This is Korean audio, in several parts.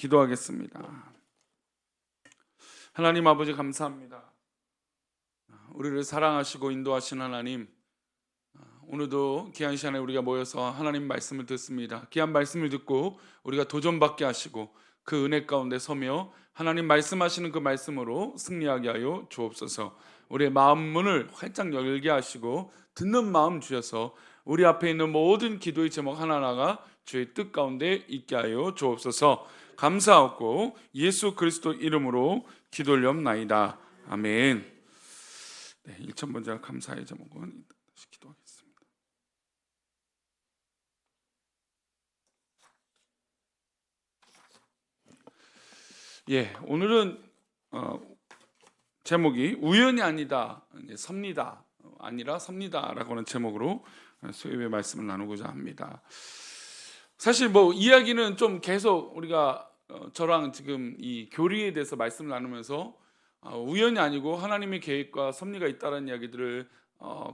기도하겠습니다. 하나님 아버지 감사합니다. 우리를 사랑하시고 인도하신 하나님, 오늘도 귀한 시간에 우리가 모여서 하나님 말씀을 듣습니다. 귀한 말씀을 듣고 우리가 도전받게 하시고 그 은혜 가운데 서며 하나님 말씀하시는 그 말씀으로 승리하게 하여 주옵소서. 우리의 마음 문을 활짝 열게 하시고 듣는 마음 주셔서 우리 앞에 있는 모든 기도의 제목 하나하나가 주의 뜻 가운데 있게 하여 주옵소서. 감사하고 예수 그리스도 이름으로 기도올리옵나이다. 아멘. 네, 1,000번째 감사의 제목은 다시 기도하겠습니다. 오늘은 제목이 우연이 아니다, 섭니다, 아니라 섭니다라고 하는 제목으로 수요일에 말씀을 나누고자 합니다. 사실 이야기는 좀 계속 우리가 저랑 지금 이 교리에 대해서 말씀을 나누면서 우연이 아니고 하나님의 계획과 섭리가 있다는 이야기들을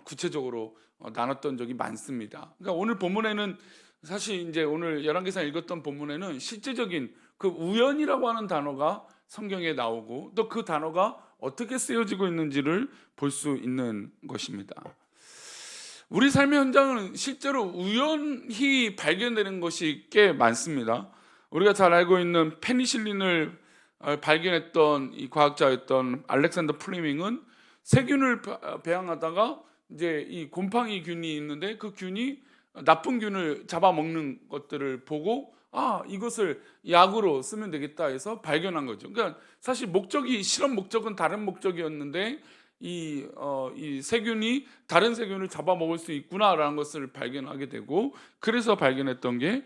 구체적으로 나눴던 적이 많습니다. 그러니까 오늘 본문에는 사실 이제 오늘 열왕기상 읽었던 본문에는 실제적인 그 우연이라고 하는 단어가 성경에 나오고 또 그 단어가 어떻게 쓰여지고 있는지를 볼 수 있는 것입니다. 우리 삶의 현장은 실제로 우연히 발견되는 것이 꽤 많습니다. 우리가 잘 알고 있는 페니실린을 발견했던 이 과학자였던 알렉산더 플레밍은 세균을 배양하다가 이제 이 곰팡이 균이 있는데 그 균이 나쁜 균을 잡아먹는 것들을 보고 이것을 약으로 쓰면 되겠다 해서 발견한 거죠. 그러니까 사실 실험 목적은 다른 목적이었는데 이 세균이 다른 세균을 잡아먹을 수 있구나라는 것을 발견하게 되고 그래서 발견했던 게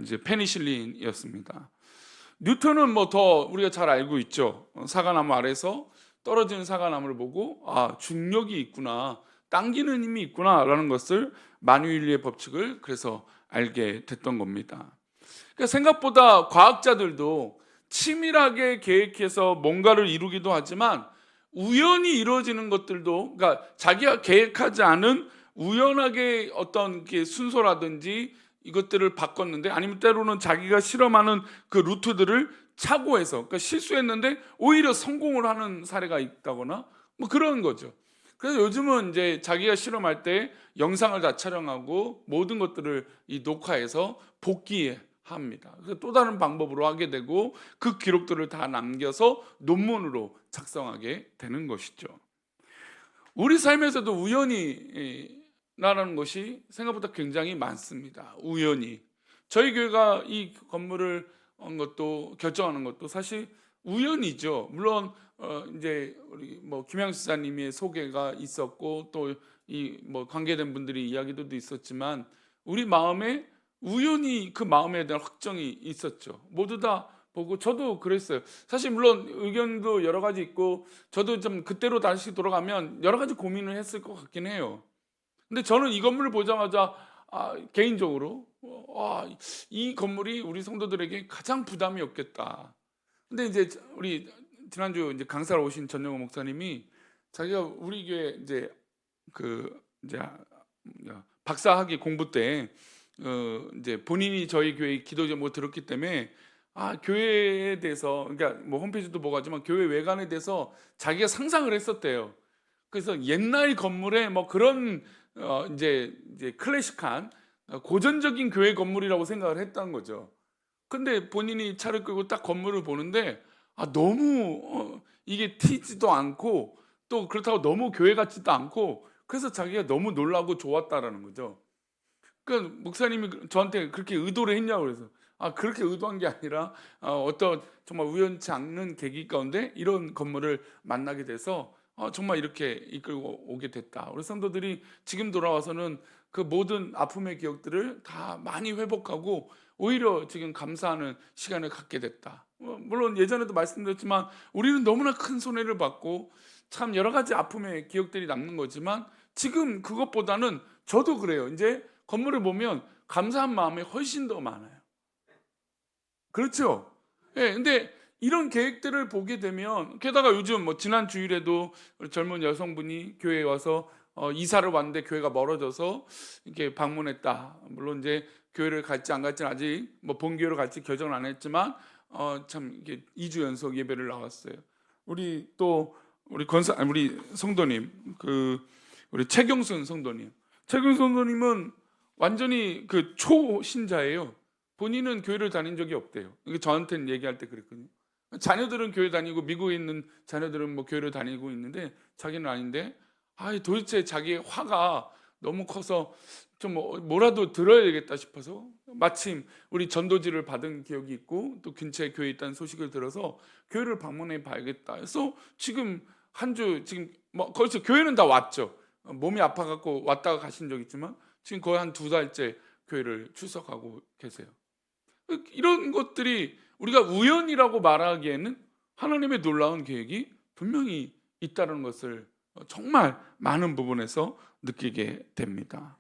이제 페니실린이었습니다. 뉴턴은 더 우리가 잘 알고 있죠. 사과나무 아래서 떨어지는 사과나무를 보고 중력이 있구나, 당기는 힘이 있구나라는 것을 마누일리의 법칙을 그래서 알게 됐던 겁니다. 그러니까 생각보다 과학자들도 치밀하게 계획해서 뭔가를 이루기도 하지만 우연히 이루어지는 것들도, 그러니까 자기가 계획하지 않은 우연하게 어떤 순서라든지 이것들을 바꿨는데, 아니면 때로는 자기가 실험하는 그 루트들을 착오해서, 그러니까 실수했는데 오히려 성공을 하는 사례가 있다거나 그런 거죠. 그래서 요즘은 이제 자기가 실험할 때 영상을 다 촬영하고 모든 것들을 녹화해서 복귀합니다. 그래서 또 다른 방법으로 하게 되고 그 기록들을 다 남겨서 논문으로 작성하게 되는 것이죠. 우리 삶에서도 우연이라는 것이 생각보다 굉장히 많습니다. 우연히 저희 교회가 이 건물을 한 것도 결정하는 것도 사실 우연이죠. 물론 이제 우리 김양수 지사님의 소개가 있었고 또 이 관계된 분들이 이야기도 있었지만 우리 마음에 우연히 그 마음에 대한 확정이 있었죠. 모두 다 보고 저도 그랬어요. 사실 물론 의견도 여러 가지 있고 저도 좀 그때로 다시 돌아가면 여러 가지 고민을 했을 것 같긴 해요. 근데 저는 이 건물을 보자마자 개인적으로 이 건물이 우리 성도들에게 가장 부담이 없겠다. 근데 이제 우리 지난주 이제 강사로 오신 전영호 목사님이 자기가 우리 교회 이제 박사학위 공부 때 이제 본인이 저희 교회 기도 제목 들었기 때문에 교회에 대해서, 그러니까 홈페이지도 보고 하지만 교회 외관에 대해서 자기가 상상을 했었대요. 그래서 옛날 건물에 그런 이제 클래식한 고전적인 교회 건물이라고 생각을 했다는 거죠. 근데 본인이 차를 끌고 딱 건물을 보는데 너무 이게 튀지도 않고 또 그렇다고 너무 교회 같지도 않고 그래서 자기가 너무 놀라고 좋았다라는 거죠. 그러니까 목사님이 저한테 그렇게 의도를 했냐고 그래서 그렇게 의도한 게 아니라 어떤 정말 우연치 않는 계기 가운데 이런 건물을 만나게 돼서 정말 이렇게 이끌고 오게 됐다. 우리 성도들이 지금 돌아와서는 그 모든 아픔의 기억들을 다 많이 회복하고 오히려 지금 감사하는 시간을 갖게 됐다. 물론 예전에도 말씀드렸지만 우리는 너무나 큰 손해를 받고 참 여러 가지 아픔의 기억들이 남는 거지만 지금 그것보다는 저도 그래요. 이제 건물을 보면 감사한 마음이 훨씬 더 많아요. 그렇죠? 근데 이런 계획들을 보게 되면, 게다가 요즘 지난 주일에도 젊은 여성분이 교회에 와서 이사를 왔는데 교회가 멀어져서 이렇게 방문했다. 물론 이제 교회를 갈지 안 갈지는 아직 본교회로 갈지 결정을 안 했지만 참 이게 2주 연속 예배를 나왔어요. 우리 성도님, 우리 최경순 성도님. 최경순 성도님은 완전히 그 초신자예요. 본인은 교회를 다닌 적이 없대요. 이게 저한테는 얘기할 때 그랬거든요. 자녀들은 교회 다니고, 미국에 있는 자녀들은 뭐 교회를 다니고 있는데 자기는 아닌데, 도대체 자기의 화가 너무 커서 좀 뭐라도 들어야 되겠다 싶어서 마침 우리 전도지를 받은 기억이 있고, 또 근처에 교회에 있다는 소식을 들어서 교회를 방문해 봐야겠다 해서 지금 한 주, 지금 거기서 교회는 다 왔죠. 몸이 아파갖고 왔다가 가신 적 있지만 지금 거의 한 2달째 교회를 출석하고 계세요. 이런 것들이 우리가 우연이라고 말하기에는 하나님의 놀라운 계획이 분명히 있다는 것을 정말 많은 부분에서 느끼게 됩니다.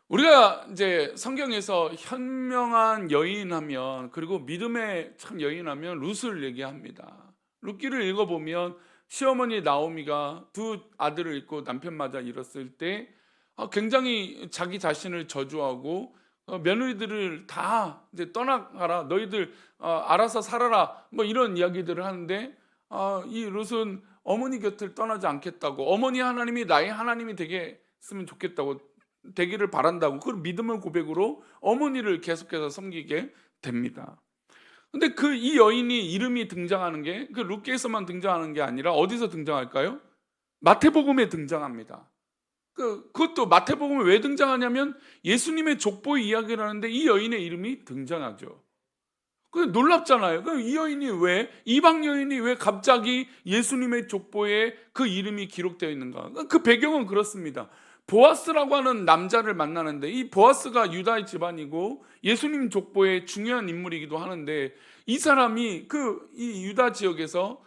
우리가 이제 성경에서 현명한 여인하면, 그리고 믿음의 참 여인하면 룻을 얘기합니다. 룻기를 읽어보면 시어머니 나오미가 두 아들을 잃고 남편마저 잃었을 때 굉장히 자기 자신을 저주하고 며느리들을 다 이제 떠나가라, 너희들 알아서 살아라, 뭐 이런 이야기들을 하는데, 이 룻은 어머니 곁을 떠나지 않겠다고, 어머니 하나님이 나의 하나님이 되겠으면 좋겠다고, 되기를 바란다고, 그 믿음의 고백으로 어머니를 계속해서 섬기게 됩니다. 근데 이 여인이 이름이 등장하는 게 그 룻기에서만 등장하는 게 아니라 어디서 등장할까요? 마태복음에 등장합니다. 그것도 마태복음에 왜 등장하냐면 예수님의 족보의 이야기를 하는데 이 여인의 이름이 등장하죠. 놀랍잖아요. 이 여인이 왜, 이방 여인이 왜 갑자기 예수님의 족보에 그 이름이 기록되어 있는가? 그 배경은 그렇습니다. 보아스라고 하는 남자를 만나는데, 이 보아스가 유다의 집안이고 예수님 족보의 중요한 인물이기도 하는데, 이 사람이 이 유다 지역에서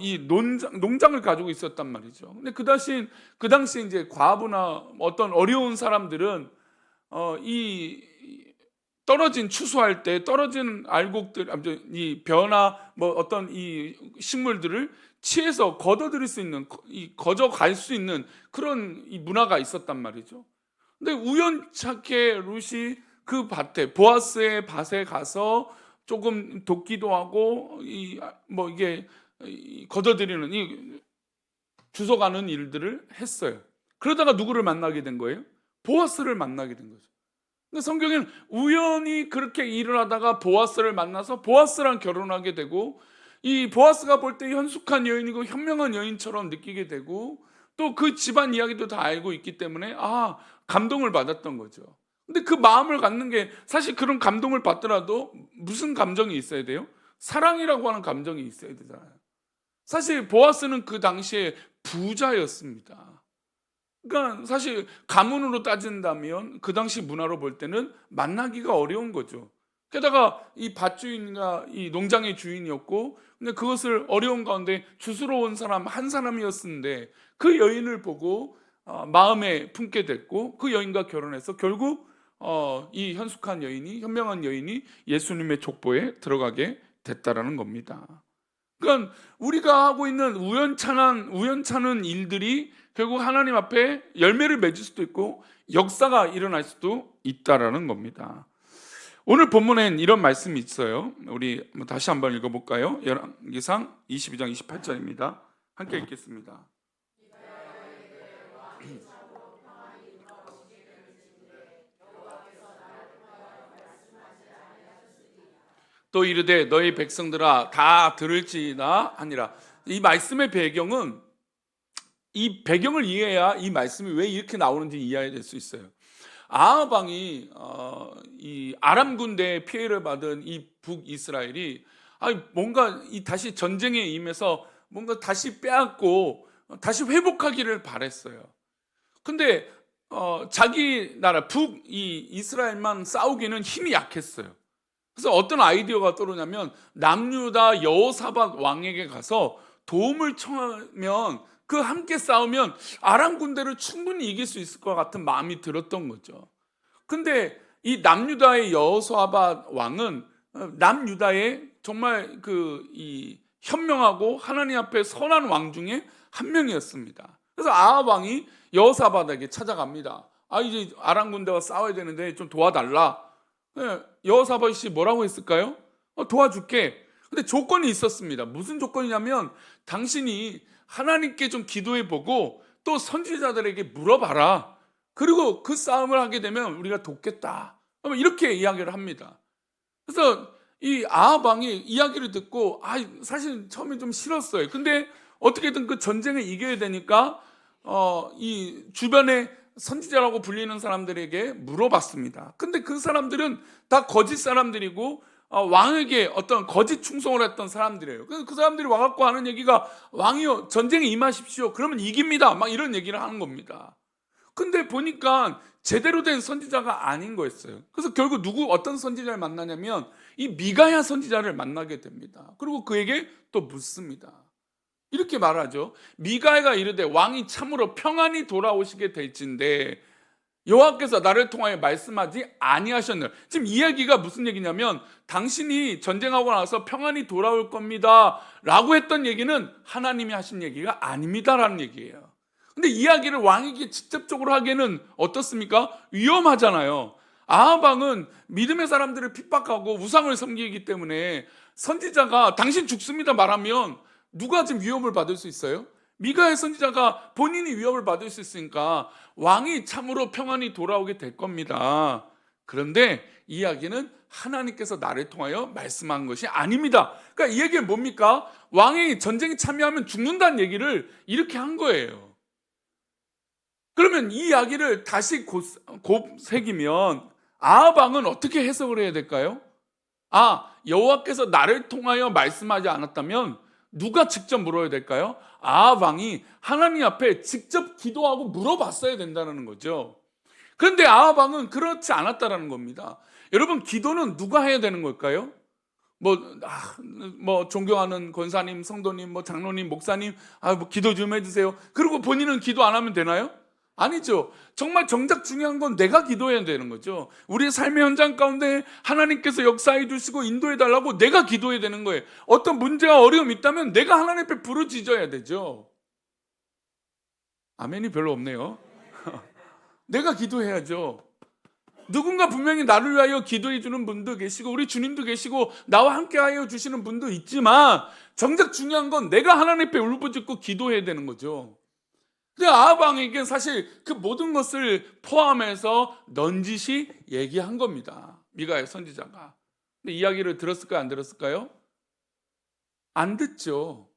이 농장을 가지고 있었단 말이죠. 근데 그 당시 이제 과부나 어떤 어려운 사람들은 이 떨어진, 추수할 때 떨어진 알곡들, 이 벼나 뭐 어떤 이 식물들을 치해서 걷어들일 수 있는, 거저갈 수 있는 그런 이 문화가 있었단 말이죠. 근데 우연찮게 룻이 그 밭에, 보아스의 밭에 가서 조금 돕기도 하고 이게 걷어들이는, 주워가는 일들을 했어요. 그러다가 누구를 만나게 된 거예요? 보아스를 만나게 된 거죠. 근데 성경에는 우연히 그렇게 일을 하다가 보아스를 만나서 보아스랑 결혼하게 되고, 이 보아스가 볼 때 현숙한 여인이고 현명한 여인처럼 느끼게 되고, 또 그 집안 이야기도 다 알고 있기 때문에 감동을 받았던 거죠. 근데 그 마음을 갖는 게, 사실 그런 감동을 받더라도 무슨 감정이 있어야 돼요? 사랑이라고 하는 감정이 있어야 되잖아요. 사실 보아스는 그 당시에 부자였습니다. 그러니까 사실 가문으로 따진다면 그 당시 문화로 볼 때는 만나기가 어려운 거죠. 게다가 이 밭주인과 이 농장의 주인이었고, 근데 그것을 어려운 가운데 주스러 온 사람 한 사람이었는데, 그 여인을 보고 마음에 품게 됐고, 그 여인과 결혼해서 결국 이 현숙한 여인이, 현명한 여인이 예수님의 족보에 들어가게 됐다라는 겁니다. 그러니까 우리가 하고 있는 우연찮은 일들이 결국 하나님 앞에 열매를 맺을 수도 있고 역사가 일어날 수도 있다라는 겁니다. 오늘 본문엔 이런 말씀이 있어요. 우리 다시 한번 읽어볼까요? 열왕기상 22장 28절입니다. 함께 읽겠습니다. 또 이르되 너희 백성들아 다 들을지나 하니라. 이 말씀의 배경은, 이 배경을 이해해야 이 말씀이 왜 이렇게 나오는지 이해될 수 있어요. 아합 왕이 이 아람 군대의 피해를 받은 이 북이스라엘이 뭔가 다시 전쟁에 임해서 뭔가 다시 빼앗고 다시 회복하기를 바랬어요. 근데 자기 나라 이스라엘만 싸우기는 힘이 약했어요. 그래서 어떤 아이디어가 떠오르냐면, 남유다 여호사밧 왕에게 가서 도움을 청하면, 함께 싸우면 아람 군대를 충분히 이길 수 있을 것 같은 마음이 들었던 거죠. 근데 이 남유다의 여호사밧 왕은 남유다의 정말 이 현명하고 하나님 앞에 선한 왕 중에 한 명이었습니다. 그래서 아합 왕이 여호사밧에게 찾아갑니다. 이제 아람 군대와 싸워야 되는데 좀 도와달라. 여호사밧이 뭐라고 했을까요? 도와줄게. 근데 조건이 있었습니다. 무슨 조건이냐면 당신이 하나님께 좀 기도해보고 또 선지자들에게 물어봐라. 그리고 그 싸움을 하게 되면 우리가 돕겠다. 이렇게 이야기를 합니다. 그래서 이 아합 왕이 이야기를 듣고 사실 처음에 좀 싫었어요. 근데 어떻게든 그 전쟁을 이겨야 되니까 이 주변에 선지자라고 불리는 사람들에게 물어봤습니다. 근데 그 사람들은 다 거짓 사람들이고 왕에게 어떤 거짓 충성을 했던 사람들이에요. 그래서 그 사람들이 와갖고 하는 얘기가 왕이요 전쟁에 임하십시오. 그러면 이깁니다. 막 이런 얘기를 하는 겁니다. 근데 보니까 제대로 된 선지자가 아닌 거였어요. 그래서 결국 어떤 선지자를 만나냐면 이 미가야 선지자를 만나게 됩니다. 그리고 그에게 또 묻습니다. 이렇게 말하죠. 미가야가 이르되 왕이 참으로 평안히 돌아오시게 될진데 여호와께서 나를 통하여 말씀하지 아니하셨느냐. 지금 이야기가 무슨 얘기냐면 당신이 전쟁하고 나서 평안히 돌아올 겁니다 라고 했던 얘기는 하나님이 하신 얘기가 아닙니다 라는 얘기예요. 근데 이야기를 왕에게 직접적으로 하기에는 어떻습니까? 위험하잖아요. 아합 왕은 믿음의 사람들을 핍박하고 우상을 섬기기 때문에 선지자가 당신 죽습니다 말하면 누가 지금 위협을 받을 수 있어요? 미가의 선지자가 본인이 위협을 받을 수 있으니까 왕이 참으로 평안히 돌아오게 될 겁니다. 그런데 이 이야기는 하나님께서 나를 통하여 말씀한 것이 아닙니다. 그러니까 이 얘기는 뭡니까? 왕이 전쟁에 참여하면 죽는다는 얘기를 이렇게 한 거예요. 그러면 이 이야기를 다시 곱새기면 아합 왕은 어떻게 해석을 해야 될까요? 여호와께서 나를 통하여 말씀하지 않았다면 누가 직접 물어야 될까요? 아합 왕이 하나님 앞에 직접 기도하고 물어봤어야 된다는 거죠. 그런데 아합 왕은 그렇지 않았다라는 겁니다. 여러분, 기도는 누가 해야 되는 걸까요? 존경하는 권사님, 성도님, 장로님, 목사님, 기도 좀 해주세요. 그리고 본인은 기도 안 하면 되나요? 아니죠. 정말 정작 중요한 건 내가 기도해야 되는 거죠. 우리의 삶의 현장 가운데 하나님께서 역사해 주시고 인도해 달라고 내가 기도해야 되는 거예요. 어떤 문제와 어려움이 있다면 내가 하나님 앞에 부르짖어야 되죠. 아멘이 별로 없네요. 내가 기도해야죠. 누군가 분명히 나를 위하여 기도해 주는 분도 계시고 우리 주님도 계시고 나와 함께 하여 주시는 분도 있지만 정작 중요한 건 내가 하나님 앞에 울부짖고 기도해야 되는 거죠. 근데 아합 왕에게 사실 그 모든 것을 포함해서 넌지시 얘기한 겁니다. 미가의 선지자가. 근데 이야기를 들었을까요? 안 들었을까요? 안 듣죠.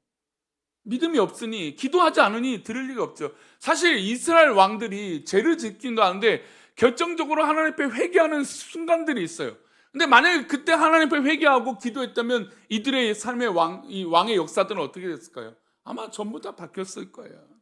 믿음이 없으니, 기도하지 않으니 들을 리가 없죠. 사실 이스라엘 왕들이 죄를 짓기도 하는데 결정적으로 하나님 앞에 회개하는 순간들이 있어요. 근데 만약에 그때 하나님 앞에 회개하고 기도했다면 이들의 삶의 이 왕의 역사들은 어떻게 됐을까요? 아마 전부 다 바뀌었을 거예요.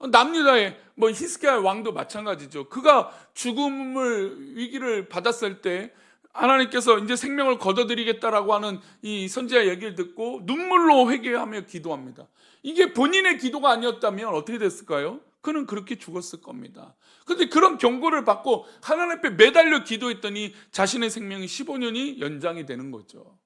남유다의 히스기야 왕도 마찬가지죠. 그가 죽음을 위기를 받았을 때 하나님께서 이제 생명을 거둬드리겠다라고 하는 이 선지자 얘기를 듣고 눈물로 회개하며 기도합니다. 이게 본인의 기도가 아니었다면 어떻게 됐을까요? 그는 그렇게 죽었을 겁니다. 그런데 그런 경고를 받고 하나님 앞에 매달려 기도했더니 자신의 생명이 15년이 연장이 되는 거죠.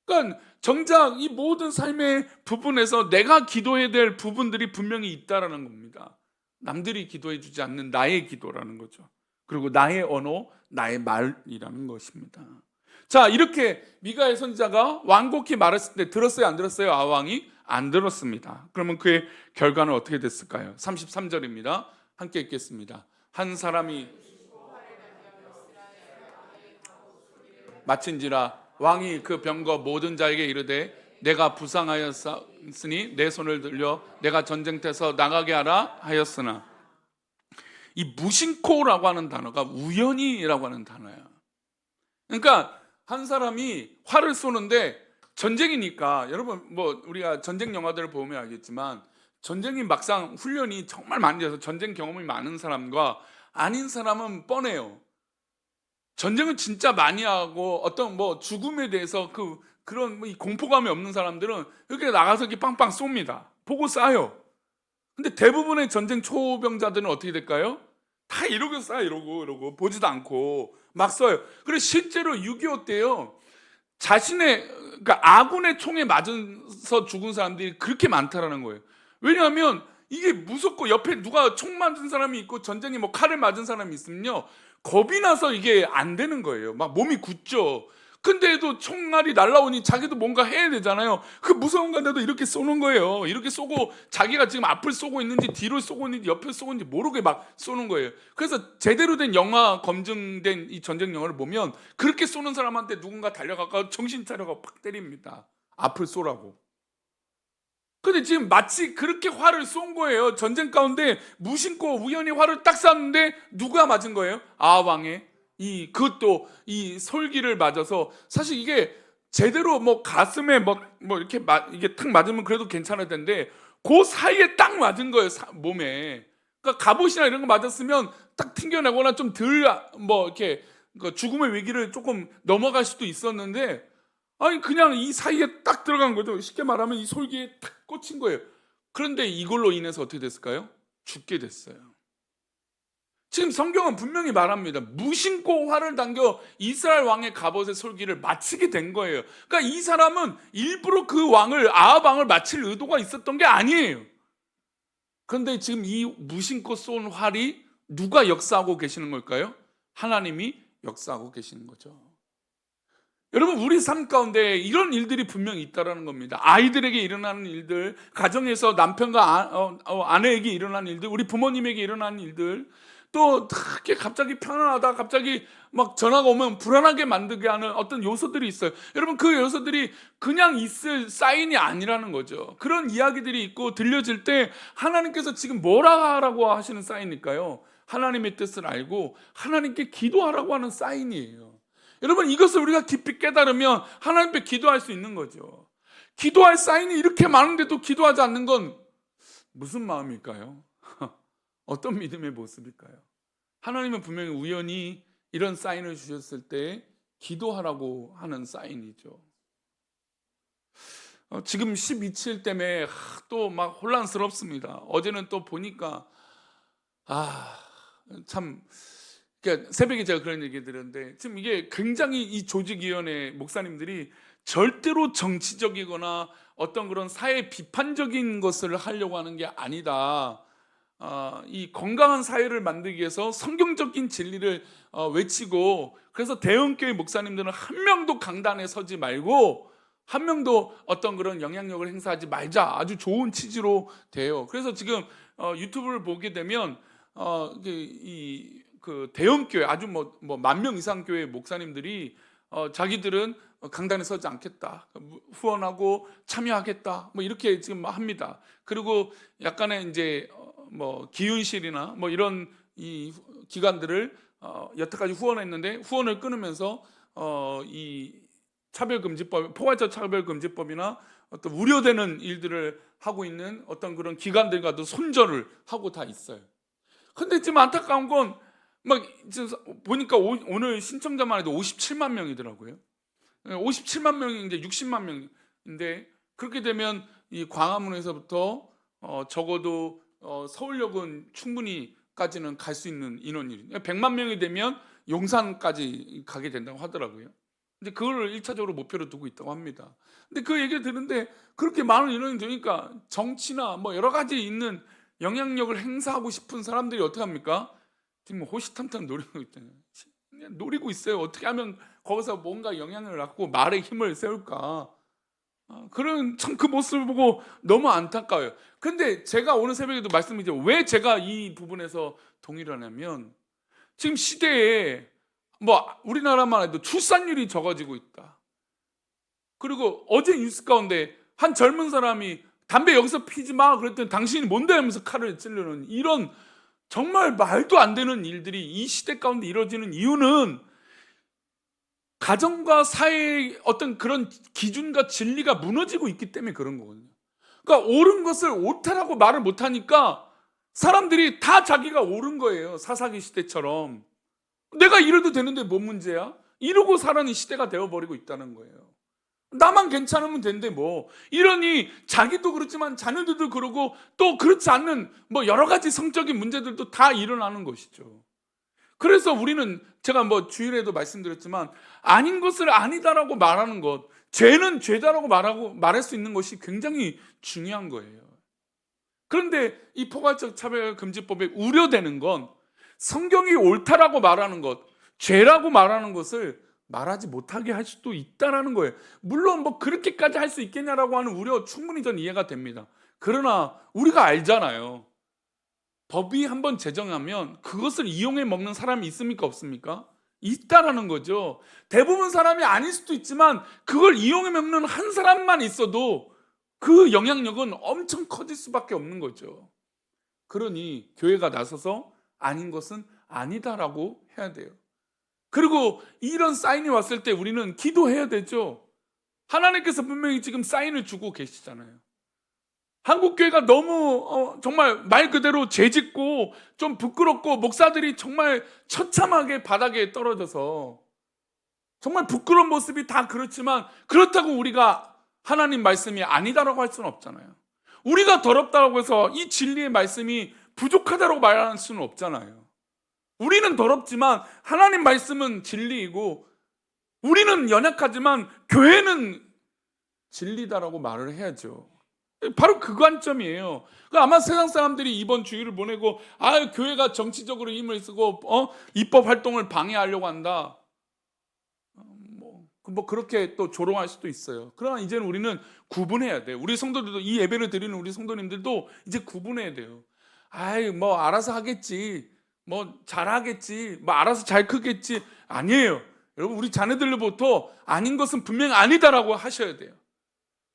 그러니까 정작 이 모든 삶의 부분에서 내가 기도해야 될 부분들이 분명히 있다라는 겁니다. 남들이 기도해 주지 않는 나의 기도라는 거죠. 그리고 나의 언어, 나의 말이라는 것입니다. 자, 이렇게 미가의 선지자가 완곡히 말했을 때 들었어요, 안 들었어요? 아합 왕이 안 들었습니다. 그러면 그의 결과는 어떻게 됐을까요? 33절입니다. 함께 읽겠습니다. 한 사람이 마친지라 왕이 그 병거 모든 자에게 이르되 내가 부상하였으니 내 손을 들려 내가 전쟁터에서 나가게 하라 하였으나, 이 무심코라고 하는 단어가 우연히라고 하는 단어예요. 그러니까 한 사람이 활을 쏘는데 전쟁이니까, 여러분 우리가 전쟁 영화들을 보면 알겠지만 전쟁이 막상 훈련이 정말 많이 돼서 전쟁 경험이 많은 사람과 아닌 사람은 뻔해요. 전쟁을 진짜 많이 하고 어떤 죽음에 대해서 그런 공포감이 없는 사람들은 이렇게 나가서 이렇게 빵빵 쏩니다. 보고 쏴요. 근데 대부분의 전쟁 초병자들은 어떻게 될까요? 다 이러고 쏴요. 이러고 보지도 않고 막 쏴요. 그리고 실제로 6.25 때요, 그러니까 아군의 총에 맞아서 죽은 사람들이 그렇게 많다라는 거예요. 왜냐하면 이게 무섭고 옆에 누가 총 맞은 사람이 있고 전쟁에 칼을 맞은 사람이 있으면요, 겁이 나서 이게 안 되는 거예요. 막 몸이 굳죠. 근데도 총알이 날라오니 자기도 뭔가 해야 되잖아요. 그 무서운 건데도 이렇게 쏘는 거예요. 이렇게 쏘고 자기가 지금 앞을 쏘고 있는지 뒤를 쏘고 있는지 옆을 쏘고 있는지 모르게 막 쏘는 거예요. 그래서 제대로 된 영화 검증된 이 전쟁 영화를 보면 그렇게 쏘는 사람한테 누군가 달려가서 정신 차려가 팍 때립니다. 앞을 쏘라고. 근데 지금 마치 그렇게 활을 쏜 거예요. 전쟁 가운데 무심코 우연히 활을 딱 쐈는데 누가 맞은 거예요? 아왕의 그것도 이 솔기를 맞아서, 사실 이게 제대로 뭐 가슴에 뭐 이렇게 이게 탁 맞으면 그래도 괜찮을 텐데 그 사이에 딱 맞은 거예요. 몸에. 그러니까 갑옷이나 이런 거 맞았으면 딱 튕겨내거나 좀 덜 뭐 이렇게 죽음의 위기를 조금 넘어갈 수도 있었는데, 아니 그냥 이 사이에 딱 들어간 거죠. 쉽게 말하면 이 솔기에 탁 꽂힌 거예요. 그런데 이걸로 인해서 어떻게 됐을까요? 죽게 됐어요. 지금 성경은 분명히 말합니다. 무심코 활을 당겨 이스라엘 왕의 갑옷의 솔기를 마치게 된 거예요. 그러니까 이 사람은 일부러 그 왕을, 아합 왕을 마칠 의도가 있었던 게 아니에요. 그런데 지금 이 무심코 쏜 활이 누가 역사하고 계시는 걸까요? 하나님이 역사하고 계시는 거죠. 여러분, 우리 삶 가운데 이런 일들이 분명히 있다라는 겁니다. 아이들에게 일어나는 일들, 가정에서 남편과 아내에게 일어나는 일들, 우리 부모님에게 일어나는 일들, 또 이렇게 갑자기 편안하다 갑자기 막 전화가 오면 불안하게 만들게 하는 어떤 요소들이 있어요. 여러분, 그 요소들이 그냥 있을 사인이 아니라는 거죠. 그런 이야기들이 있고 들려질 때 하나님께서 지금 뭐라 하라고 하시는 사인일까요? 하나님의 뜻을 알고 하나님께 기도하라고 하는 사인이에요. 여러분, 이것을 우리가 깊이 깨달으면 하나님께 기도할 수 있는 거죠. 기도할 사인이 이렇게 많은데도 기도하지 않는 건 무슨 마음일까요? 어떤 믿음의 모습일까요? 하나님은 분명히 우연히 이런 사인을 주셨을 때 기도하라고 하는 사인이죠. 지금 12.7 때문에 또 막 혼란스럽습니다. 어제는 또 보니까 참, 그러니까 새벽에 제가 그런 얘기 들었는데, 지금 이게 굉장히 이 조직위원회 목사님들이 절대로 정치적이거나 어떤 그런 사회 비판적인 것을 하려고 하는 게 아니다. 이 건강한 사회를 만들기 위해서 성경적인 진리를 외치고, 그래서 대형교회 목사님들은 한 명도 강단에 서지 말고 한 명도 어떤 그런 영향력을 행사하지 말자, 아주 좋은 취지로 돼요. 그래서 지금 유튜브를 보게 되면 그 대형교회, 아주 뭐 10,000명 이상 교회 목사님들이 자기들은 강단에 서지 않겠다, 후원하고 참여하겠다, 뭐 이렇게 지금 합니다. 그리고 약간의 이제 뭐 기윤실이나 뭐 이런 이 기관들을 여태까지 후원했는데 후원을 끊으면서 이 차별금지법, 포괄적 차별금지법이나 어떤 우려되는 일들을 하고 있는 어떤 그런 기관들과도 손절을 하고 다 있어요. 근데 지금 안타까운 건 막 보니까 오늘 신청자만 해도 57만 명이더라고요. 57만 명이 이제 60만 명인데, 그렇게 되면 이 광화문에서부터 적어도 서울역은 충분히까지는 갈 수 있는 인원이 100만 명이 되면 용산까지 가게 된다고 하더라고요. 근데 그걸 1차적으로 목표로 두고 있다고 합니다. 근데 그 얘기를 듣는데 그렇게 많은 인원이 되니까 정치나 뭐 여러 가지 있는 영향력을 행사하고 싶은 사람들이 어떻게 합니까? 지금 호시탐탐 노리고 있잖아요. 노리고 있어요. 어떻게 하면 거기서 뭔가 영향을 갖고 말에 힘을 세울까? 그런 참 그 모습을 보고 너무 안타까워요. 근데 제가 오늘 새벽에도 말씀드렸죠. 왜 제가 이 부분에서 동의를 하냐면, 지금 시대에 뭐 우리나라만 해도 출산율이 적어지고 있다. 그리고 어제 뉴스 가운데 한 젊은 사람이 담배 여기서 피지 마 그랬더니 당신이 뭔데 하면서 칼을 찌르는, 이런 정말 말도 안 되는 일들이 이 시대 가운데 이루어지는 이유는 가정과 사회의 어떤 그런 기준과 진리가 무너지고 있기 때문에 그런 거거든요. 그러니까 옳은 것을 옳다라고 말을 못하니까 사람들이 다 자기가 옳은 거예요. 사사기 시대처럼. 내가 이래도 되는데 뭔 문제야? 이러고 사는 시대가 되어버리고 있다는 거예요. 나만 괜찮으면 된대 뭐. 이러니 자기도 그렇지만 자녀들도 그러고 또 그렇지 않는 뭐 여러 가지 성적인 문제들도 다 일어나는 것이죠. 그래서 우리는, 제가 뭐 주일에도 말씀드렸지만, 아닌 것을 아니다라고 말하는 것, 죄는 죄다라고 말할 수 있는 것이 굉장히 중요한 거예요. 그런데 이 포괄적 차별금지법에 우려되는 건 성경이 옳다라고 말하는 것, 죄라고 말하는 것을 말하지 못하게 할 수도 있다라는 거예요. 물론 뭐 그렇게까지 할 수 있겠냐라고 하는 우려 충분히 전 이해가 됩니다. 그러나 우리가 알잖아요. 법이 한번 제정하면 그것을 이용해 먹는 사람이 있습니까? 없습니까? 있다라는 거죠. 대부분 사람이 아닐 수도 있지만 그걸 이용해 먹는 한 사람만 있어도 그 영향력은 엄청 커질 수밖에 없는 거죠. 그러니 교회가 나서서 아닌 것은 아니다라고 해야 돼요. 그리고 이런 사인이 왔을 때 우리는 기도해야 되죠. 하나님께서 분명히 지금 사인을 주고 계시잖아요. 한국교회가 너무 정말 말 그대로 죄짓고 좀 부끄럽고 목사들이 정말 처참하게 바닥에 떨어져서 정말 부끄러운 모습이 다 그렇지만 그렇다고 우리가 하나님 말씀이 아니다라고 할 수는 없잖아요. 우리가 더럽다고 해서 이 진리의 말씀이 부족하다고 말할 수는 없잖아요. 우리는 더럽지만 하나님 말씀은 진리이고 우리는 연약하지만 교회는 진리다라고 말을 해야죠. 바로 그 관점이에요. 아마 세상 사람들이 이번 주일을 보내고 교회가 정치적으로 힘을 쓰고 입법 활동을 방해하려고 한다. 뭐 그렇게 또 조롱할 수도 있어요. 그러나 이제는 우리는 구분해야 돼요. 우리 성도들도 이 예배를 드리는 우리 성도님들도 이제 구분해야 돼요. 뭐 알아서 하겠지. 뭐 잘하겠지. 뭐 알아서 잘 크겠지. 아니에요. 여러분 우리 자녀들로부터 아닌 것은 분명히 아니다라고 하셔야 돼요.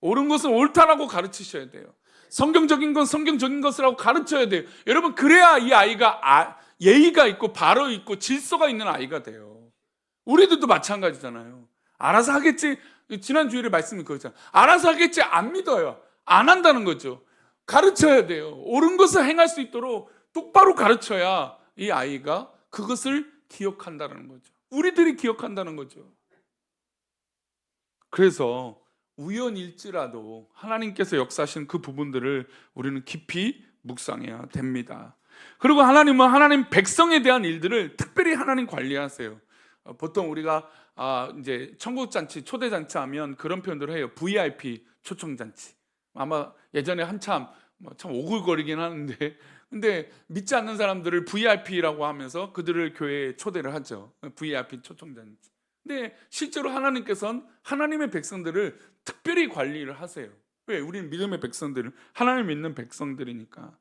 옳은 것은 옳다라고 가르치셔야 돼요. 성경적인 건 성경적인 것이라고 가르쳐야 돼요. 여러분 그래야 이 아이가 예의가 있고 바로 있고 질서가 있는 아이가 돼요. 우리들도 마찬가지잖아요. 알아서 하겠지. 지난 주일에 말씀이 그거잖아요. 알아서 하겠지 안 믿어요. 안 한다는 거죠. 가르쳐야 돼요. 옳은 것을 행할 수 있도록 똑바로 가르쳐야 이 아이가 그것을 기억한다는 거죠. 우리들이 기억한다는 거죠. 그래서 우연일지라도 하나님께서 역사하신 그 부분들을 우리는 깊이 묵상해야 됩니다. 그리고 하나님은 하나님 백성에 대한 일들을 특별히 하나님 관리하세요. 보통 우리가 이제 천국잔치, 초대잔치 하면 그런 표현들을 해요. VIP 초청잔치. 아마 예전에 한참 참 오글거리긴 하는데 근데 믿지 않는 사람들을 VIP라고 하면서 그들을 교회에 초대를 하죠. VIP 초청잔치. 근데 실제로 하나님께서는 하나님의 백성들을 특별히 관리를 하세요. 왜? 우리는 믿음의 백성들은 하나님 믿는 백성들이니까.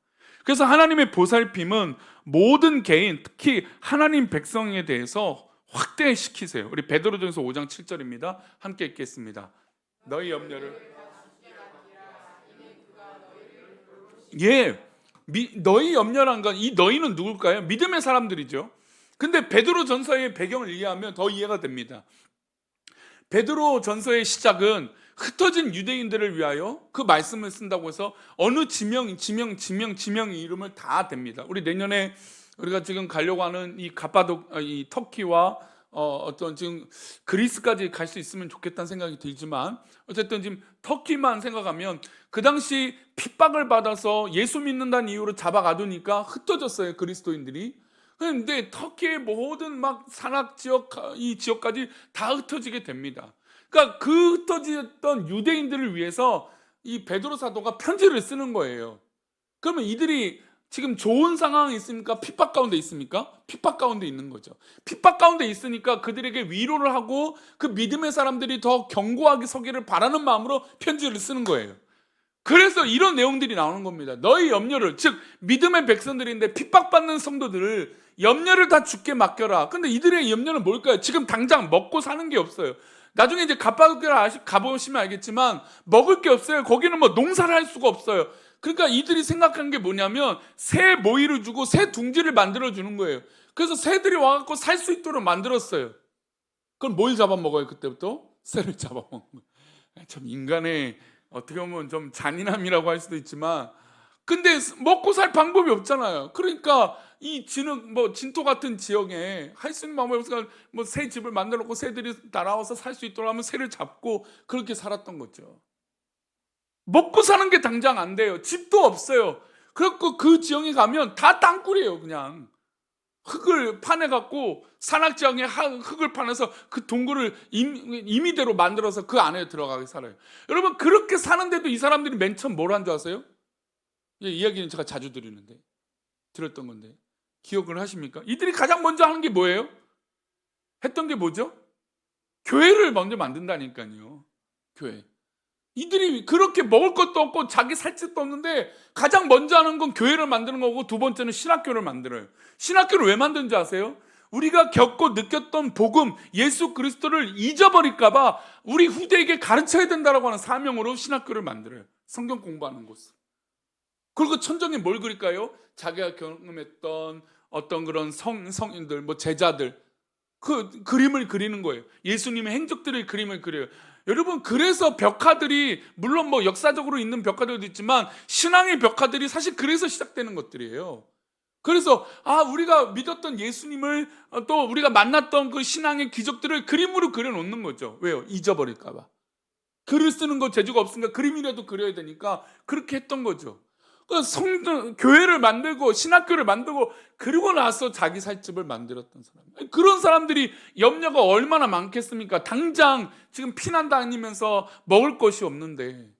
그래서 하나님의 보살핌은 모든 개인, 특히 하나님 백성에 대해서 확대시키세요. 우리 베드로전서 5장 7절입니다. 함께 읽겠습니다. 너희 염려를 너희 염려란 건 이 너희는 누굴까요? 믿음의 사람들이죠. 근데 베드로전서의 배경을 이해하면 더 이해가 됩니다. 베드로전서의 시작은 흩어진 유대인들을 위하여 그 말씀을 쓴다고 해서 어느 지명의 이름을 다 댑니다. 우리 내년에 우리가 지금 가려고 하는 이 터키와 어떤 지금 그리스까지 갈 수 있으면 좋겠다는 생각이 들지만 어쨌든 지금 터키만 생각하면 그 당시 핍박을 받아서 예수 믿는다는 이유로 잡아가두니까 흩어졌어요, 그리스도인들이. 그런데 터키의 모든 막 산악 지역, 이 지역까지 다 흩어지게 됩니다. 그러니까 그 흩어졌던 유대인들을 위해서 이 베드로 사도가 편지를 쓰는 거예요. 그러면 이들이 지금 좋은 상황이 있습니까? 핍박 가운데 있습니까? 핍박 가운데 있는 거죠. 핍박 가운데 있으니까 그들에게 위로를 하고 그 믿음의 사람들이 더 견고하게 서기를 바라는 마음으로 편지를 쓰는 거예요. 그래서 이런 내용들이 나오는 겁니다. 너희 염려를, 즉 믿음의 백성들인데 핍박받는 성도들을 염려를 다 주께 맡겨라. 근데 이들의 염려는 뭘까요? 지금 당장 먹고 사는 게 없어요. 나중에 이제 갑바도키아 가보시면 알겠지만 먹을 게 없어요. 거기는 뭐 농사를 할 수가 없어요. 그러니까 이들이 생각한 게 뭐냐면 새 모이를 주고 새 둥지를 만들어 주는 거예요. 그래서 새들이 와갖고 살 수 있도록 만들었어요. 그럼 뭘 잡아먹어요? 그때부터 새를 잡아먹는 거예요. 참 인간의 어떻게 보면 좀 잔인함이라고 할 수도 있지만 근데 먹고 살 방법이 없잖아요. 그러니까 이 진토 같은 지역에 할 수 있는 방법이 없으니까 뭐 새 집을 만들어 놓고 새들이 날아와서 살 수 있도록 하면 새를 잡고 그렇게 살았던 거죠. 먹고 사는 게 당장 안 돼요. 집도 없어요. 그래갖고 그 지역에 가면 다 땅굴이에요. 그냥 흙을 파내갖고 산악지역에 흙을 파내서 그 동굴을 임의대로 만들어서 그 안에 들어가게 살아요. 여러분 그렇게 사는데도 이 사람들이 맨 처음 뭘 한 줄 아세요? 이 이야기는 제가 자주 들었던 건데 기억을 하십니까? 이들이 가장 먼저 하는 게 뭐예요? 했던 게 뭐죠? 교회를 먼저 만든다니까요. 교회. 이들이 그렇게 먹을 것도 없고 자기 살 집도 없는데 가장 먼저 하는 건 교회를 만드는 거고, 두 번째는 신학교를 만들어요. 신학교를 왜 만드는지 아세요? 우리가 겪고 느꼈던 복음, 예수 그리스도를 잊어버릴까 봐 우리 후대에게 가르쳐야 된다라고 하는 사명으로 신학교를 만들어요. 성경 공부하는 곳을. 그리고 천정에 뭘 그릴까요? 자기가 경험했던 어떤 그런 성인들, 제자들, 그 그림을 그리는 거예요. 예수님의 행적들의 그림을 그려요. 여러분, 그래서 벽화들이, 물론 역사적으로 있는 벽화들도 있지만 신앙의 벽화들이 사실 그래서 시작되는 것들이에요. 그래서 우리가 믿었던 예수님을, 또 우리가 만났던 그 신앙의 기적들을 그림으로 그려놓는 거죠. 왜요? 잊어버릴까 봐. 글을 쓰는 거 재주가 없으니까 그림이라도 그려야 되니까 그렇게 했던 거죠. 교회를 만들고 신학교를 만들고 그리고 나서 자기 살 집을 만들었던 사람. 그런 사람들이 염려가 얼마나 많겠습니까? 당장 지금 피난 다니면서 먹을 것이 없는데,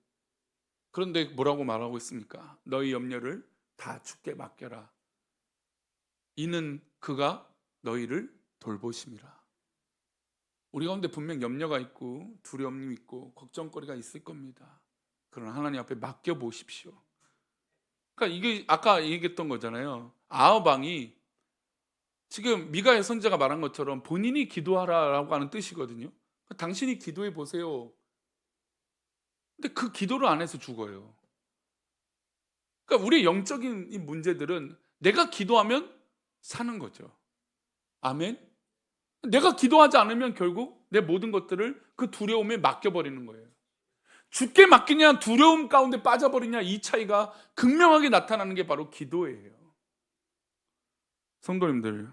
그런데 뭐라고 말하고 있습니까? 너희 염려를 다 주께 맡겨라. 이는 그가 너희를 돌보심이라. 우리 가운데 분명 염려가 있고 두려움이 있고 걱정거리가 있을 겁니다. 그러나 하나님 앞에 맡겨보십시오. 그러니까 이게 아까 얘기했던 거잖아요. 아합 왕이 지금 미가의 선지자가 말한 것처럼 본인이 기도하라라고 하는 뜻이거든요. 당신이 기도해 보세요. 근데 그 기도를 안 해서 죽어요. 그러니까 우리의 영적인 이 문제들은 내가 기도하면 사는 거죠. 아멘. 내가 기도하지 않으면 결국 내 모든 것들을 그 두려움에 맡겨버리는 거예요. 죽게 맡기냐 두려움 가운데 빠져버리냐, 이 차이가 극명하게 나타나는 게 바로 기도예요. 성도님들,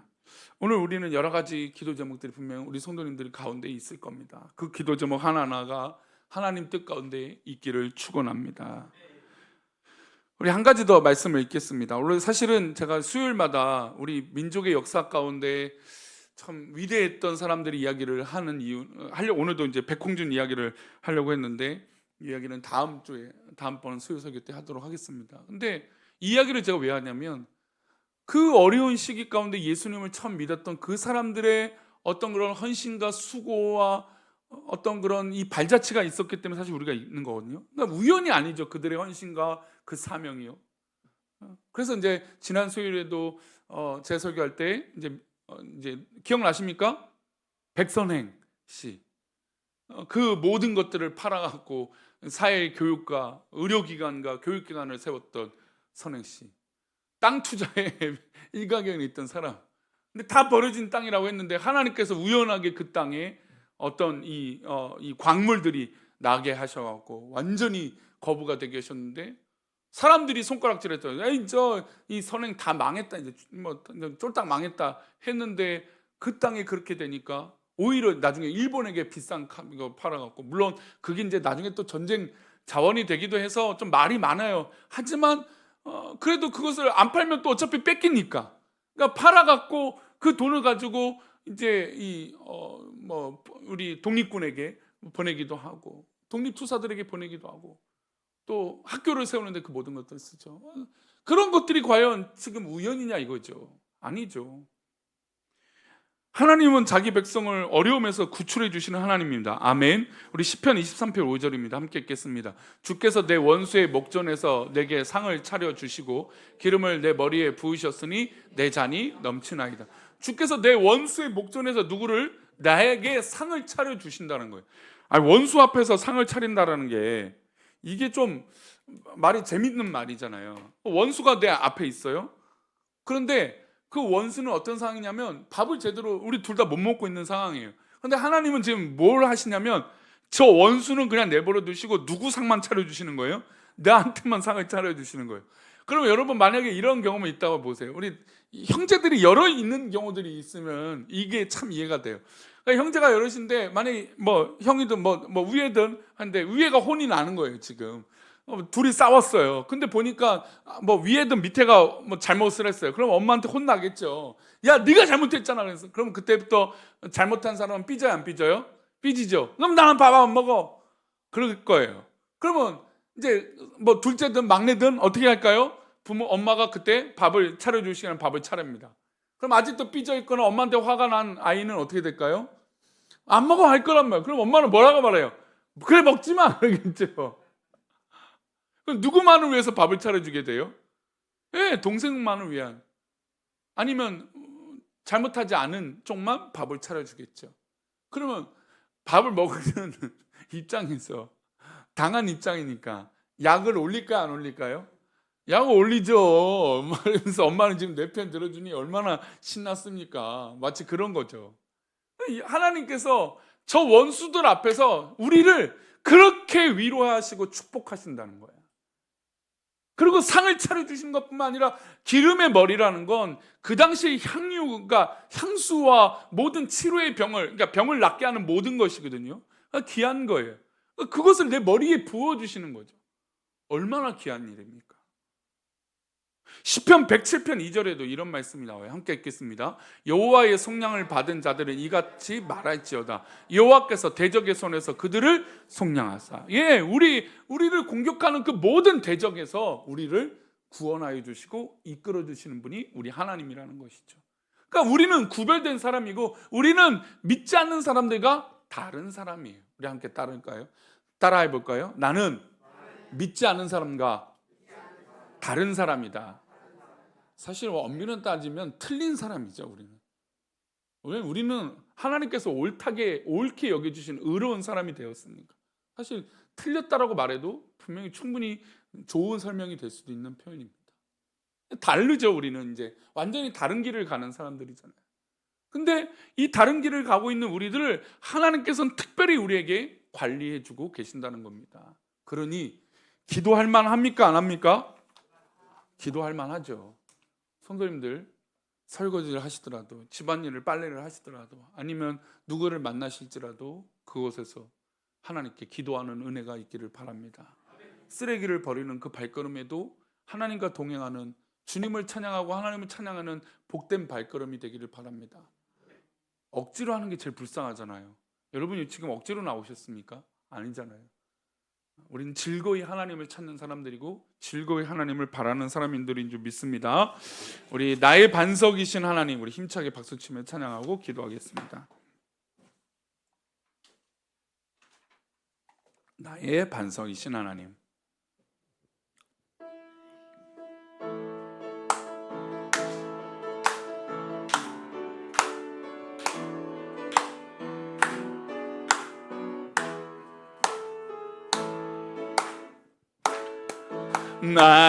오늘 우리는 여러 가지 기도 제목들이 분명 우리 성도님들 가운데 있을 겁니다. 그 기도 제목 하나하나가 하나님 뜻 가운데 있기를 축원합니다. 우리 한 가지 더 말씀을 읽겠습니다. 원래 사실은 제가 수요일마다 우리 민족의 역사 가운데 참 위대했던 사람들이 이야기를 하는 오늘도 이제 백홍준 이야기를 하려고 했는데, 이야기는 다음번 수요 설교 때 하도록 하겠습니다. 근데 이 이야기를 제가 왜 하냐면, 그 어려운 시기 가운데 예수님을 처음 믿었던 그 사람들의 어떤 그런 헌신과 수고와 어떤 그런 이 발자취가 있었기 때문에 사실 우리가 있는 거거든요. 그러니까 우연이 아니죠. 그들의 헌신과 그 사명이요. 그래서 이제 지난 수요일에도 제 설교할 때 이제 기억나십니까? 백선행 씨. 그 모든 것들을 팔아갖고 사회 교육과 의료기관과 교육기관을 세웠던 선행 씨. 땅 투자에 일가견이 있던 사람. 근데 다 버려진 땅이라고 했는데 하나님께서 우연하게 그 땅에 어떤 이 광물들이 나게 하셔갖고 완전히 거부가 되게 하셨는데, 사람들이 손가락질했죠. 에이, 이 선행 다 망했다, 이제 쫄딱 망했다 했는데, 그 땅이 그렇게 되니까 오히려 나중에 일본에게 비싼 거 팔아갖고, 물론 그게 이제 나중에 또 전쟁 자원이 되기도 해서 좀 말이 많아요. 하지만 그래도 그것을 안 팔면 또 어차피 뺏기니까, 그러니까 팔아갖고 그 돈을 가지고 이제 우리 독립군에게 보내기도 하고, 독립투사들에게 보내기도 하고, 또 학교를 세우는데 그 모든 것들을 쓰죠. 그런 것들이 과연 지금 우연이냐 이거죠. 아니죠. 하나님은 자기 백성을 어려움에서 구출해 주시는 하나님입니다. 아멘. 우리 시편 23편 5절입니다. 함께 읽겠습니다. 주께서 내 원수의 목전에서 내게 상을 차려 주시고 기름을 내 머리에 부으셨으니 내 잔이 넘치나이다. 주께서 내 원수의 목전에서 누구를? 나에게 상을 차려 주신다는 거예요. 원수 앞에서 상을 차린다라는 게, 이게 좀 말이 재밌는 말이잖아요. 원수가 내 앞에 있어요. 그런데 그 원수는 어떤 상황이냐면 밥을 제대로 우리 둘 다 못 먹고 있는 상황이에요. 그런데 하나님은 지금 뭘 하시냐면, 저 원수는 그냥 내버려 두시고 누구 상만 차려주시는 거예요? 나한테만 상을 차려주시는 거예요. 그러면 여러분, 만약에 이런 경험이 있다고 보세요. 우리 형제들이 여러 있는 경우들이 있으면 이게 참 이해가 돼요. 그러니까 형제가 여럿인데 만약에 형이든 위에든 한데 위에가 혼이 나는 거예요. 지금 둘이 싸웠어요. 근데 보니까 위에든 밑에가 잘못을 했어요. 그럼 엄마한테 혼나겠죠. 야, 네가 잘못했잖아. 그래서 그럼 그때부터 잘못한 사람은 삐져요, 안 삐져요? 삐지죠. 그럼 나는 밥 안 먹어. 그럴 거예요. 그러면 이제 둘째든 막내든 어떻게 할까요? 엄마가 그때 밥을 차려줄 시간에 밥을 차립니다. 그럼 아직도 삐져 있거나 엄마한테 화가 난 아이는 어떻게 될까요? 안 먹어 할 거란 말이에요. 그럼 엄마는 뭐라고 말해요? 그래, 먹지 마. 그러겠죠. 그럼 누구만을 위해서 밥을 차려주게 돼요? 예, 동생만을 위한. 아니면 잘못하지 않은 쪽만 밥을 차려주겠죠. 그러면 밥을 먹으는 입장에서, 당한 입장이니까 약을 올릴까 안 올릴까요? 약을 올리죠. 그래서 엄마는 지금 내 편 들어주니 얼마나 신났습니까? 마치 그런 거죠. 하나님께서 저 원수들 앞에서 우리를 그렇게 위로하시고 축복하신다는 거예요. 그리고 상을 차려주신 것뿐만 아니라 기름의 머리라는 건 그 당시 향유가 향수와 모든 치료의 병을, 그러니까 병을 낫게 하는 모든 것이거든요. 귀한 거예요. 그것을 내 머리에 부어주시는 거죠. 얼마나 귀한 일입니까? 시편 107편 2절에도 이런 말씀이 나와요. 함께 읽겠습니다. 여호와의 속량을 받은 자들은 이같이 말할지어다. 여호와께서 대적의 손에서 그들을 속량하사. 예, 우리를 공격하는 그 모든 대적에서 우리를 구원하여 주시고 이끌어 주시는 분이 우리 하나님이라는 것이죠. 그러니까 우리는 구별된 사람이고 우리는 믿지 않는 사람들과 다른 사람이에요. 우리 함께 따라해 볼까요? 나는 믿지 않는 사람과 다른 사람이다. 사실 엄밀히 따지면 틀린 사람이죠. 우리는 하나님께서 옳게 여겨주신 의로운 사람이 되었으니까. 사실 틀렸다라고 말해도 분명히 충분히 좋은 설명이 될 수도 있는 표현입니다. 다르죠. 우리는 이제 완전히 다른 길을 가는 사람들이잖아요. 근데 이 다른 길을 가고 있는 우리들을 하나님께서는 특별히 우리에게 관리해주고 계신다는 겁니다. 그러니 기도할 만합니까? 안 합니까? 기도할 만하죠. 성도님들 설거지를 하시더라도, 집안일을 빨래를 하시더라도, 아니면 누구를 만나실지라도 그곳에서 하나님께 기도하는 은혜가 있기를 바랍니다. 쓰레기를 버리는 그 발걸음에도 하나님과 동행하는, 주님을 찬양하고 하나님을 찬양하는 복된 발걸음이 되기를 바랍니다. 억지로 하는 게 제일 불쌍하잖아요. 여러분이 지금 억지로 나오셨습니까? 아니잖아요. 우리는 즐거이 하나님을 찾는 사람들이고 즐거이 하나님을 바라는 사람들인 줄 믿습니다. 우리 나의 반석이신 하나님, 우리 힘차게 박수치며 찬양하고 기도하겠습니다. 나의 반석이신 하나님,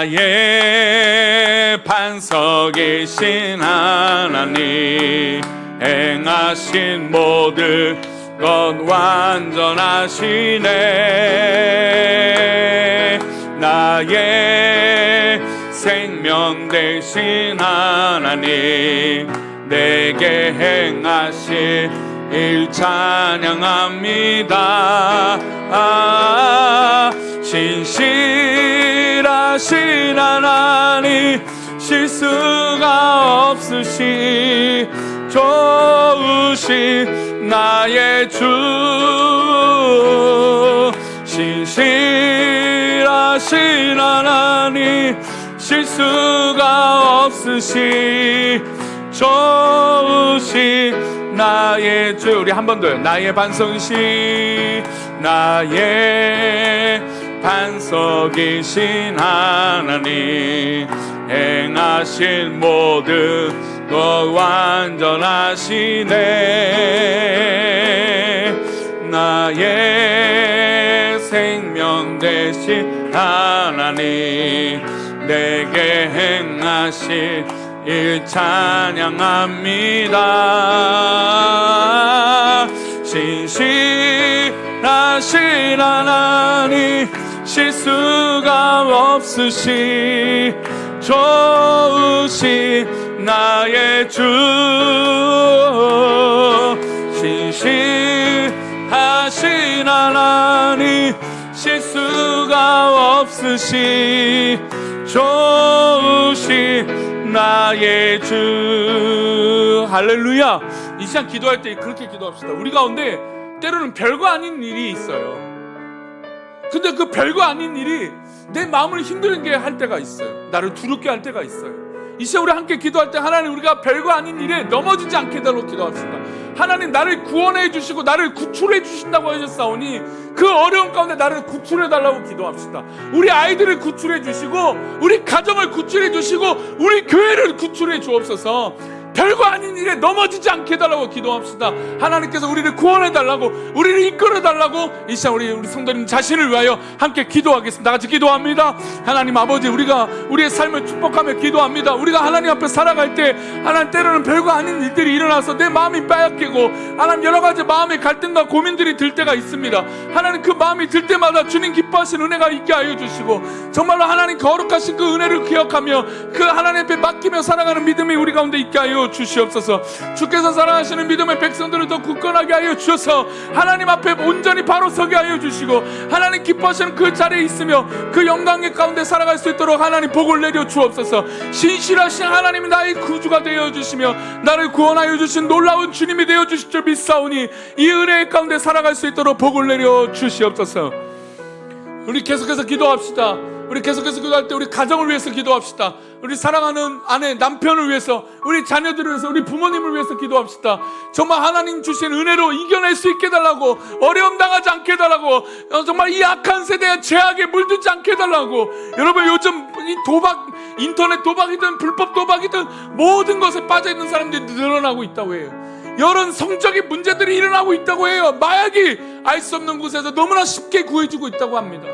나의 반석이신 하나님, 행하신 모든 것 완전하시네. 나의 생명 되신 하나님, 내게 행하신 일 찬양합니다. 신실하신 하나님, 실수가 없으시 좋으신 나의 주, 신실하신 하나님, 실수가 없으시 좋으신 나의 주. 우리 한 번 더요. 나의 반석이신, 나의 반석이신 하나님, 행하신 모든 것 완전하시네. 나의 생명 되신 하나님, 내게 행하신 일 찬양합니다. 신실하신 하나님, 실수가 없으시 좋으신 나의 주, 신실하신 하나님, 실수가 없으시 좋으신 나의 주. 할렐루야. 이 시간 기도할 때 그렇게 기도합시다. 우리 가운데 때로는 별거 아닌 일이 있어요. 근데 그 별거 아닌 일이 내 마음을 힘들게 할 때가 있어요. 나를 두렵게 할 때가 있어요. 이 시간 우리 함께 기도할 때 하나님, 우리가 별거 아닌 일에 넘어지지 않게 해달라고 기도합시다. 하나님 나를 구원해 주시고 나를 구출해 주신다고 하셨사오니 그 어려운 가운데 나를 구출해 달라고 기도합시다. 우리 아이들을 구출해 주시고 우리 가정을 구출해 주시고 우리 교회를 구출해 주옵소서. 별거 아닌 일에 넘어지지 않게 해달라고 기도합시다. 하나님께서 우리를 구원해달라고, 우리를 이끌어달라고 이 시간 우리 성도님 자신을 위하여 함께 기도하겠습니다. 다 같이 기도합니다. 하나님 아버지, 우리가 우리의 삶을 축복하며 기도합니다. 우리가 하나님 앞에 살아갈 때 하나님 때로는 별거 아닌 일들이 일어나서 내 마음이 빼앗기고 하나님 여러 가지 마음의 갈등과 고민들이 들 때가 있습니다. 하나님 그 마음이 들 때마다 주님 기뻐하신 은혜가 있게 하여 주시고 정말로 하나님 거룩하신 그 은혜를 기억하며 그 하나님 앞에 맡기며 살아가는 믿음이 우리 가운데 있게 하여 주시옵소서. 주께서 사랑하시는 믿음의 백성들을 더 굳건하게 하여 주셔서 하나님 앞에 온전히 바로 서게 하여 주시고 하나님 기뻐하시는 그 자리에 있으며 그 영광의 가운데 살아갈 수 있도록 하나님 복을 내려 주옵소서. 신실하신 하나님이 나의 구주가 되어 주시며 나를 구원하여 주신 놀라운 주님이 되어 주실 줄 믿사오니 이 은혜의 가운데 살아갈 수 있도록 복을 내려 주시옵소서. 우리 계속해서 기도합시다. 우리 계속해서 기도할 때 우리 가정을 위해서 기도합시다. 우리 사랑하는 아내, 남편을 위해서, 우리 자녀들을 위해서, 우리 부모님을 위해서 기도합시다. 정말 하나님 주신 은혜로 이겨낼 수 있게 해달라고, 어려움 당하지 않게 해달라고, 정말 이 악한 세대의 죄악에 물들지 않게 해달라고. 여러분 요즘 이 도박, 인터넷 도박이든 불법 도박이든 모든 것에 빠져있는 사람들이 늘어나고 있다고 해요. 여러 성적인 문제들이 일어나고 있다고 해요. 마약이 알 수 없는 곳에서 너무나 쉽게 구해지고 있다고 합니다.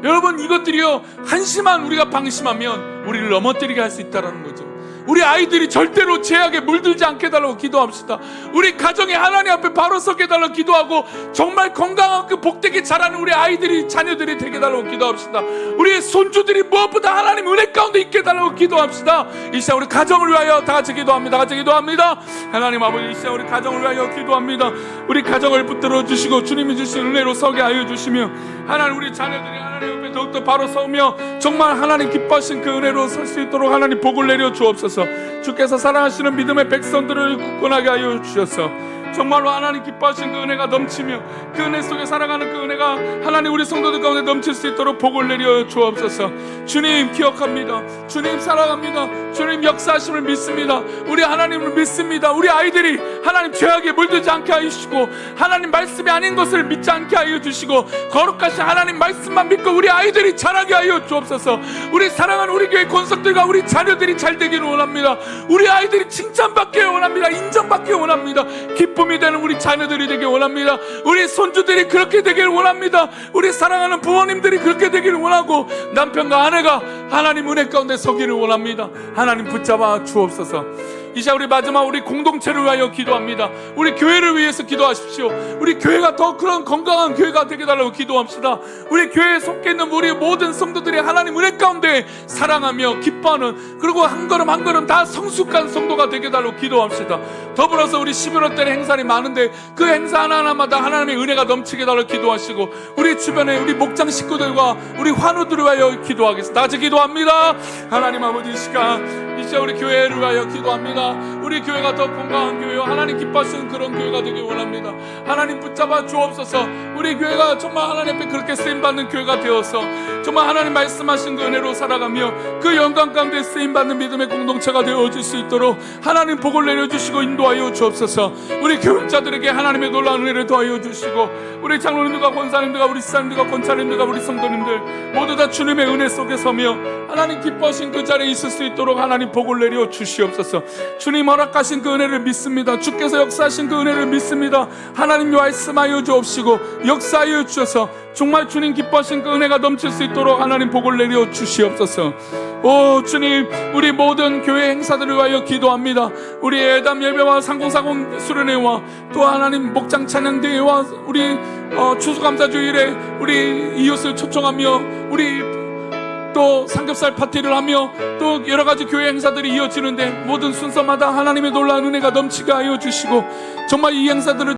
여러분 이것들이요, 한심한 우리가 방심하면 우리를 넘어뜨리게 할 수 있다는 거죠. 우리 아이들이 절대로 죄악에 물들지 않게 해달라고 기도합시다. 우리 가정에 하나님 앞에 바로 서게 해달라고 기도하고 정말 건강한 그 복되게 자라는 우리 아이들이, 자녀들이 되게 해달라고 기도합시다. 우리의 손주들이 무엇보다 하나님 은혜 가운데 있게 해달라고 기도합시다. 이 시간 우리 가정을 위하여 다 같이 기도합니다. 같이 기도합니다. 하나님 아버지, 이 시간 우리 가정을 위하여 기도합니다. 우리 가정을 붙들어 주시고 주님이 주신 은혜로 서게 하여 주시며 하나님 우리 자녀들이 하나님 앞에 더욱더 바로 서며 정말 하나님 기뻐하신 그 은혜로 설 수 있도록 하나님 복을 내려 주옵소서. 주께서 사랑하시는 믿음의 백성들을 굳건하게 하여 주셔서 정말로 하나님 기뻐하신 그 은혜가 넘치며 그 은혜 속에 살아가는 그 은혜가 하나님 우리 성도들 가운데 넘칠 수 있도록 복을 내려 주옵소서. 주님 기억합니다. 주님 사랑합니다. 주님 역사하심을 믿습니다. 우리 하나님을 믿습니다. 우리 아이들이 하나님 죄악에 물들지 않게 하여 주시고 하나님 말씀이 아닌 것을 믿지 않게 하여 주시고 거룩하신 하나님 말씀만 믿고 우리 아이들이 자라게 하여 주옵소서. 우리 사랑하는 우리 교회 권속들과 우리 자녀들이 잘 되기를 원합니다. 우리 아이들이 칭찬받기를 원합니다. 인정받기를 원합니다. 기쁨이 되는 우리 자녀들이 되길 원합니다. 우리 손주들이 그렇게 되길 원합니다. 우리 사랑하는 부모님들이 그렇게 되기를 원하고 남편과 아내가 하나님 은혜 가운데 서기를 원합니다. 하나님 붙잡아 주옵소서. 이제 우리 마지막 우리 공동체를 위하여 기도합니다. 우리 교회를 위해서 기도하십시오. 우리 교회가 더 그런 건강한 교회가 되게 달라고 기도합시다. 우리 교회에 속해 있는 우리 모든 성도들이 하나님 은혜 가운데 사랑하며 기뻐하는, 그리고 한 걸음 한 걸음 다 성숙한 성도가 되게 달라고 기도합시다. 더불어서 우리 11월 달에 행사가 많은데 그 행사 하나하나마다 하나님의 은혜가 넘치게 달라고 기도하시고 우리 주변에 우리 목장 식구들과 우리 환우들을 위하여 기도하겠습니다. 같이 기도합니다. 하나님 아버지, 이 시간 이제 우리 교회를 위하여 기도합니다. 우리 교회가 더 건강한 교회요, 하나님 기뻐하시는 그런 교회가 되길 원합니다. 하나님 붙잡아 주옵소서. 우리 교회가 정말 하나님 앞에 그렇게 쓰임받는 교회가 되어서 정말 하나님 말씀하신 그 은혜로 살아가며 그 영광 가운데 쓰임받는 믿음의 공동체가 되어질 수 있도록 하나님 복을 내려주시고 인도하여 주옵소서. 우리 교육자들에게 하나님의 놀라운 은혜를 더하여 주시고 우리 장로님들과 권사님들과 우리 지사님들과 권사님들과 우리 성도님들 모두 다 주님의 은혜 속에 서며 하나님 기뻐하신 그 자리에 있을 수 있도록 하나님 복을 내려 주시옵소서. 주님 허락하신 그 은혜를 믿습니다. 주께서 역사하신 그 은혜를 믿습니다. 하나님 말씀하여 주옵시고 역사하여 주셔서 정말 주님 기뻐하신 그 은혜가 넘칠 수 있도록 하나님 복을 내려 주시옵소서. 오 주님, 우리 모든 교회 행사들을 위하여 기도합니다. 우리 예담 예배와 상공사공 수련회와 또 하나님 목장 찬양대회와 우리 추수감사주일에 우리 이웃을 초청하며 우리 또 삼겹살 파티를 하며 또 여러가지 교회 행사들이 이어지는데 모든 순서마다 하나님의 놀라운 은혜가 넘치게 하여 주시고 정말 이 행사들을